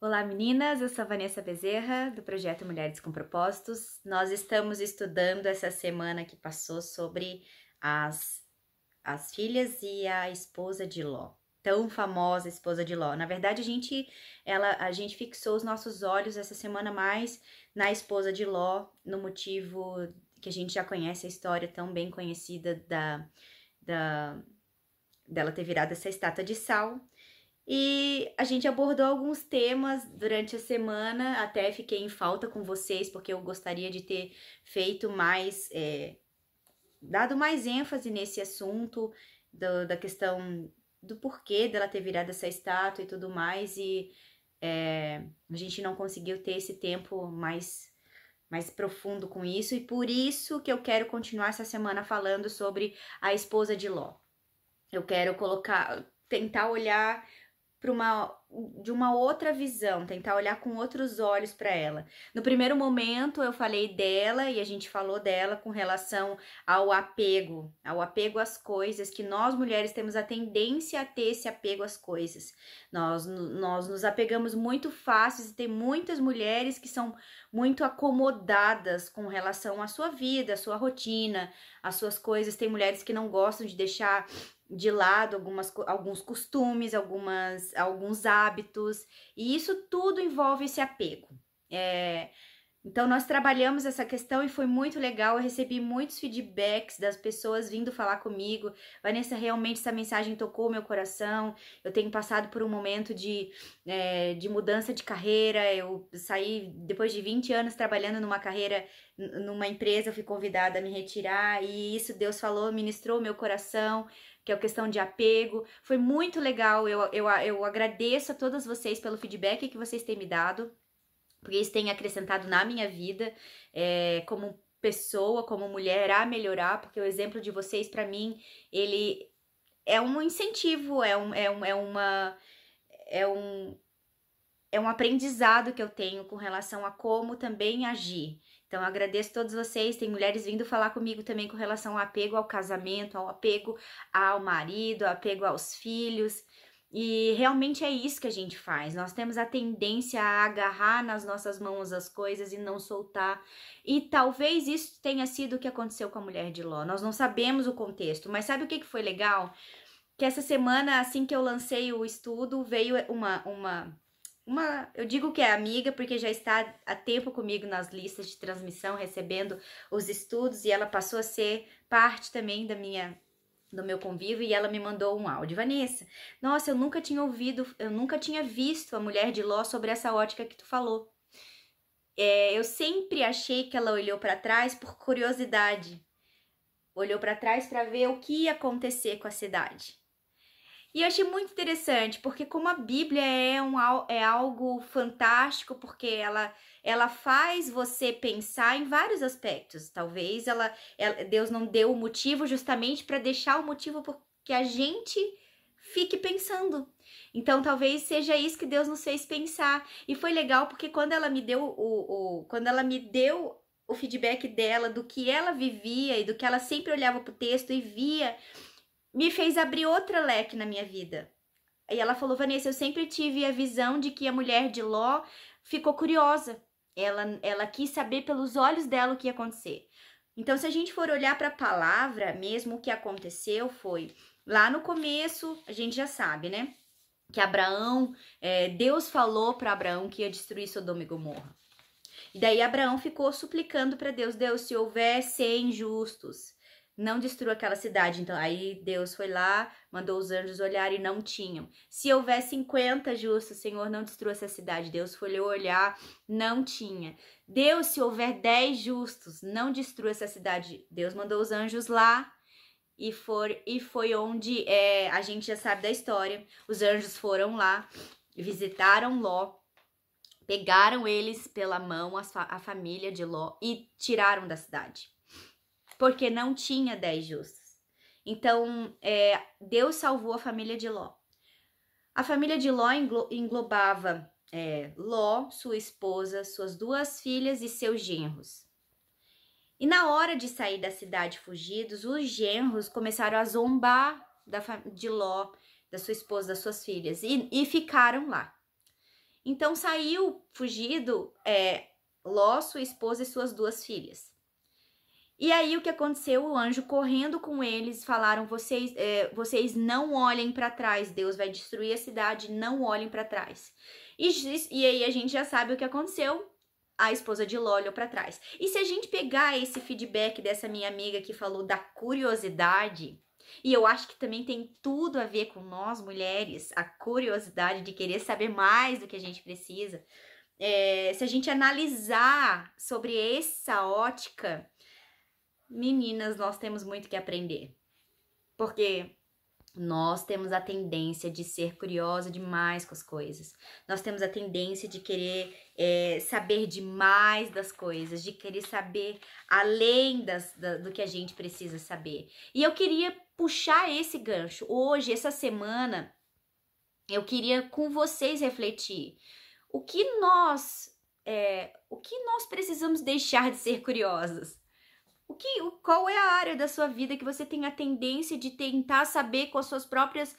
Olá meninas, eu sou a Vanessa Bezerra, do projeto Mulheres com Propósitos. Nós estamos estudando essa semana que passou sobre as filhas e a esposa de Ló, tão famosa esposa de Ló. Na verdade, a gente fixou os nossos olhos essa semana mais na esposa de Ló, no motivo que a gente já conhece a história tão bem conhecida da, dela ter virado essa estátua de sal. E a gente abordou alguns temas durante a semana, até fiquei em falta com vocês, porque eu gostaria de ter feito mais, dado mais ênfase nesse assunto, da questão do porquê dela ter virado essa estátua e tudo mais, e a gente não conseguiu ter esse tempo mais profundo com isso, e por isso que eu quero continuar essa semana falando sobre a esposa de Ló. Eu quero tentar olhar de uma outra visão, tentar olhar com outros olhos para ela. No primeiro momento eu falei dela e a gente falou dela com relação ao apego às coisas, que nós mulheres temos a tendência a ter esse apego às coisas. Nós nos apegamos muito fácil e tem muitas mulheres que são muito acomodadas com relação à sua vida, à sua rotina, às suas coisas. Tem mulheres que não gostam de deixar de lado alguns costumes, alguns hábitos, e isso tudo envolve esse apego. Então, nós trabalhamos essa questão e foi muito legal. Eu recebi muitos feedbacks das pessoas vindo falar comigo. Vanessa, realmente essa mensagem tocou o meu coração. Eu tenho passado por um momento de mudança de carreira. Eu saí, depois de 20 anos trabalhando numa carreira, numa empresa, eu fui convidada a me retirar. E isso Deus falou, ministrou o meu coração, que é a questão de apego. Foi muito legal. Eu agradeço a todas vocês pelo feedback que vocês têm me dado, porque isso tem acrescentado na minha vida, como pessoa, como mulher, a melhorar, porque o exemplo de vocês, para mim, ele é um incentivo, é um aprendizado que eu tenho com relação a como também agir. Então, eu agradeço a todos vocês. Tem mulheres vindo falar comigo também com relação ao apego ao casamento, ao apego ao marido, ao apego aos filhos. E realmente é isso que a gente faz. Nós temos a tendência a agarrar nas nossas mãos as coisas e não soltar. E talvez isso tenha sido o que aconteceu com a mulher de Ló. Nós não sabemos o contexto, mas sabe o que foi legal? Que essa semana, assim que eu lancei o estudo, veio eu digo que é amiga, porque já está há tempo comigo nas listas de transmissão, recebendo os estudos, e ela passou a ser parte também do meu convívio, e ela me mandou um áudio. Vanessa, nossa, eu nunca tinha visto a mulher de Ló sobre essa ótica que tu falou. Eu sempre achei que ela olhou para trás por curiosidade. Olhou para trás para ver o que ia acontecer com a cidade. E eu achei muito interessante, porque como a Bíblia é algo fantástico, porque ela faz você pensar em vários aspectos. Talvez Deus não deu o motivo justamente para deixar o motivo porque a gente fique pensando. Então talvez seja isso que Deus nos fez pensar. E foi legal porque quando ela me deu o feedback dela, do que ela vivia e do que ela sempre olhava para o texto e via, me fez abrir outra leque na minha vida. E ela falou, Vanessa, eu sempre tive a visão de que a mulher de Ló ficou curiosa. Ela quis saber pelos olhos dela o que ia acontecer. Então, se a gente for olhar para a palavra, mesmo o que aconteceu foi, lá no começo, a gente já sabe, né? Que Deus falou para Abraão que ia destruir Sodoma e Gomorra. E daí Abraão ficou suplicando para Deus, se houver 100 justos, não destrua aquela cidade. Então, aí Deus foi lá, mandou os anjos olhar e não tinham. Se houver 50 justos, Senhor, não destrua essa cidade. Deus foi olhar, não tinha. Deus, se houver 10 justos, não destrua essa cidade. Deus mandou os anjos lá e foi onde a gente já sabe da história. Os anjos foram lá, visitaram Ló, pegaram eles pela mão, a família de Ló, e tiraram da cidade, porque não tinha 10 justos. Então, Deus salvou a família de Ló. A família de Ló englobava Ló, sua esposa, suas 2 filhas e seus genros. E na hora de sair da cidade fugidos, os genros começaram a zombar de Ló, da sua esposa, das suas filhas, e ficaram lá. Então saiu fugido Ló, sua esposa e suas 2 filhas. E aí o que aconteceu? O anjo correndo com eles, falaram, vocês não olhem para trás, Deus vai destruir a cidade, não olhem para trás. E aí a gente já sabe o que aconteceu, a esposa de Ló olhou para trás. E se a gente pegar esse feedback dessa minha amiga que falou da curiosidade, e eu acho que também tem tudo a ver com nós mulheres, a curiosidade de querer saber mais do que a gente precisa, se a gente analisar sobre essa ótica, meninas, nós temos muito que aprender. Porque nós temos a tendência de ser curiosa demais com as coisas. Nós temos a tendência de querer saber demais das coisas, de querer saber além do que a gente precisa saber. E eu queria puxar esse gancho. Hoje, essa semana, eu queria com vocês refletir o que nós precisamos deixar de ser curiosas. Qual é a área da sua vida que você tem a tendência de tentar saber com seus próprios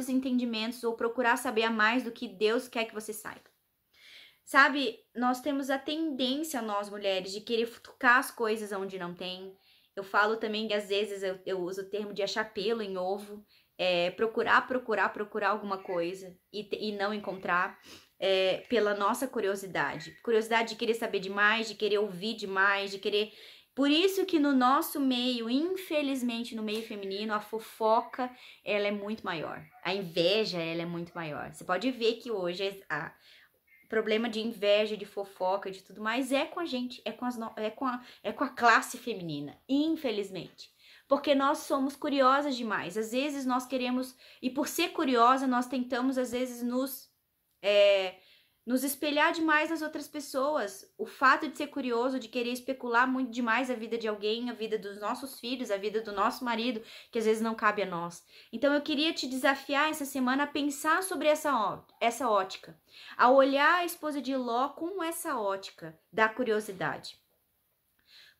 entendimentos ou procurar saber a mais do que Deus quer que você saiba? Sabe, nós temos a tendência, nós mulheres, de querer futucar as coisas onde não tem. Eu falo também que às vezes eu uso o termo de achar pelo em ovo, procurar alguma coisa e não encontrar. Pela nossa curiosidade de querer saber demais, de querer ouvir demais, de querer... Por isso que no nosso meio, infelizmente no meio feminino, a fofoca, ela é muito maior, a inveja, ela é muito maior. Você pode ver que hoje o problema de inveja, de fofoca, de tudo mais é com a gente, é com a classe feminina, infelizmente. Porque nós somos curiosas demais, às vezes nós queremos, e por ser curiosa nós tentamos às vezes nos espelhar demais nas outras pessoas. O fato de ser curioso, de querer especular muito demais a vida de alguém, a vida dos nossos filhos, a vida do nosso marido, que às vezes não cabe a nós. Então eu queria te desafiar essa semana a pensar sobre essa ótica, a olhar a esposa de Ló com essa ótica da curiosidade.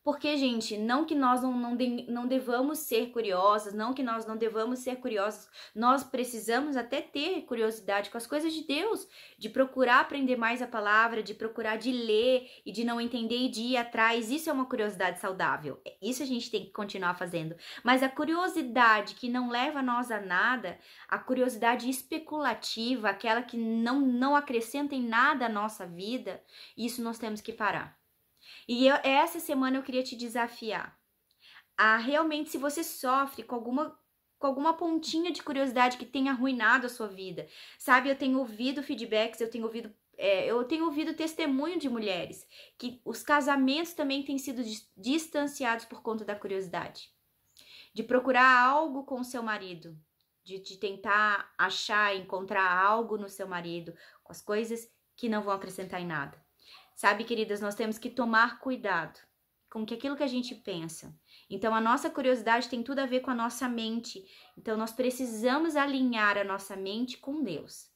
Porque, gente, não que nós não devamos ser curiosas, não que nós não devamos ser curiosos, nós precisamos até ter curiosidade com as coisas de Deus, de procurar aprender mais a palavra, de procurar de ler e de não entender e de ir atrás. Isso é uma curiosidade saudável, isso a gente tem que continuar fazendo. Mas a curiosidade que não leva nós a nada, a curiosidade especulativa, aquela que não acrescenta em nada à nossa vida, isso nós temos que parar. E essa semana eu queria te desafiar a realmente, se você sofre com alguma pontinha de curiosidade que tenha arruinado a sua vida, sabe? Eu tenho ouvido feedbacks, eu tenho ouvido testemunho de mulheres que os casamentos também têm sido distanciados por conta da curiosidade, de procurar algo com o seu marido, de tentar encontrar algo no seu marido, com as coisas que não vão acrescentar em nada. Sabe, queridas, nós temos que tomar cuidado com aquilo que a gente pensa. Então, a nossa curiosidade tem tudo a ver com a nossa mente. Então, nós precisamos alinhar a nossa mente com Deus,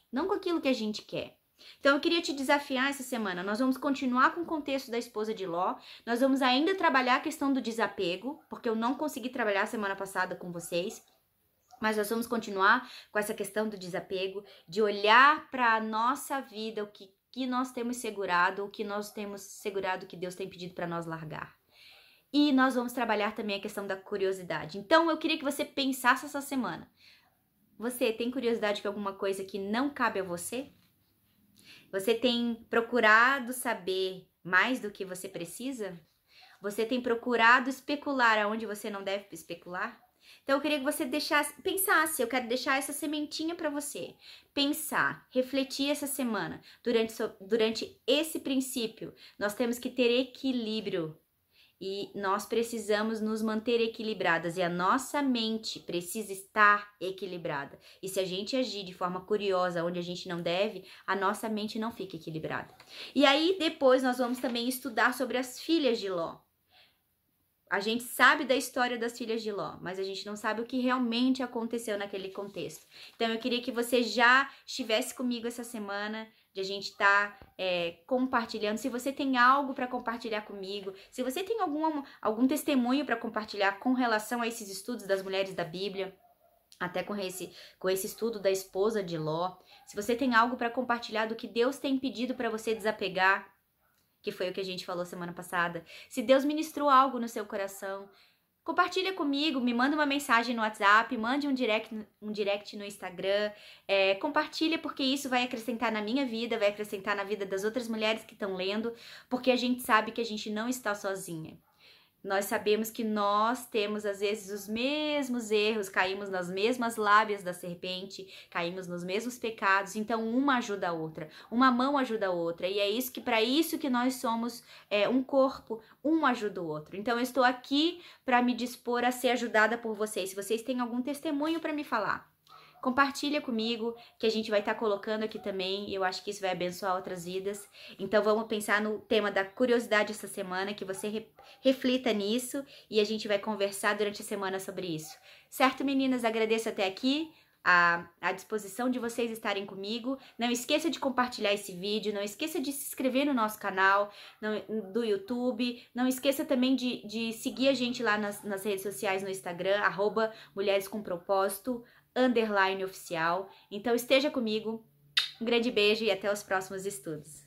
não com aquilo que a gente quer. Então, eu queria te desafiar essa semana. Nós vamos continuar com o contexto da esposa de Ló. Nós vamos ainda trabalhar a questão do desapego, porque eu não consegui trabalhar semana passada com vocês. Mas nós vamos continuar com essa questão do desapego, de olhar para a nossa vida, o que nós temos segurado, que Deus tem pedido para nós largar. E nós vamos trabalhar também a questão da curiosidade. Então, eu queria que você pensasse essa semana. Você tem curiosidade com alguma coisa que não cabe a você? Você tem procurado saber mais do que você precisa? Você tem procurado especular aonde você não deve especular? Então, eu queria que você pensasse, eu quero deixar essa sementinha para você. Pensar, refletir essa semana. Durante esse princípio, nós temos que ter equilíbrio. E nós precisamos nos manter equilibradas. E a nossa mente precisa estar equilibrada. E se a gente agir de forma curiosa, onde a gente não deve, a nossa mente não fica equilibrada. E aí, depois, nós vamos também estudar sobre as filhas de Ló. A gente sabe da história das filhas de Ló, mas a gente não sabe o que realmente aconteceu naquele contexto. Então, eu queria que você já estivesse comigo essa semana, de a gente estar compartilhando. Se você tem algo para compartilhar comigo, se você tem algum testemunho para compartilhar com relação a esses estudos das mulheres da Bíblia, até com esse estudo da esposa de Ló. Se você tem algo para compartilhar do que Deus tem pedido para você desapegar, que foi o que a gente falou semana passada, se Deus ministrou algo no seu coração, compartilha comigo, me manda uma mensagem no WhatsApp, mande um direct no Instagram, compartilha porque isso vai acrescentar na minha vida, vai acrescentar na vida das outras mulheres que estão lendo, porque a gente sabe que a gente não está sozinha. Nós sabemos que nós temos, às vezes, os mesmos erros, caímos nas mesmas lábias da serpente, caímos nos mesmos pecados, então uma ajuda a outra, uma mão ajuda a outra, e é isso que, para isso que nós somos um corpo, um ajuda o outro. Então, eu estou aqui para me dispor a ser ajudada por vocês. Se vocês têm algum testemunho para me falar, compartilha comigo, que a gente vai estar colocando aqui também, e eu acho que isso vai abençoar outras vidas. Então vamos pensar no tema da curiosidade essa semana, que você reflita nisso, e a gente vai conversar durante a semana sobre isso. Certo, meninas? Agradeço até aqui a disposição de vocês estarem comigo. Não esqueça de compartilhar esse vídeo, não esqueça de se inscrever no nosso canal do YouTube, não esqueça também de seguir a gente lá nas redes sociais no Instagram, @mulherescompropósito, _oficial. Então esteja comigo, um grande beijo e até os próximos estudos.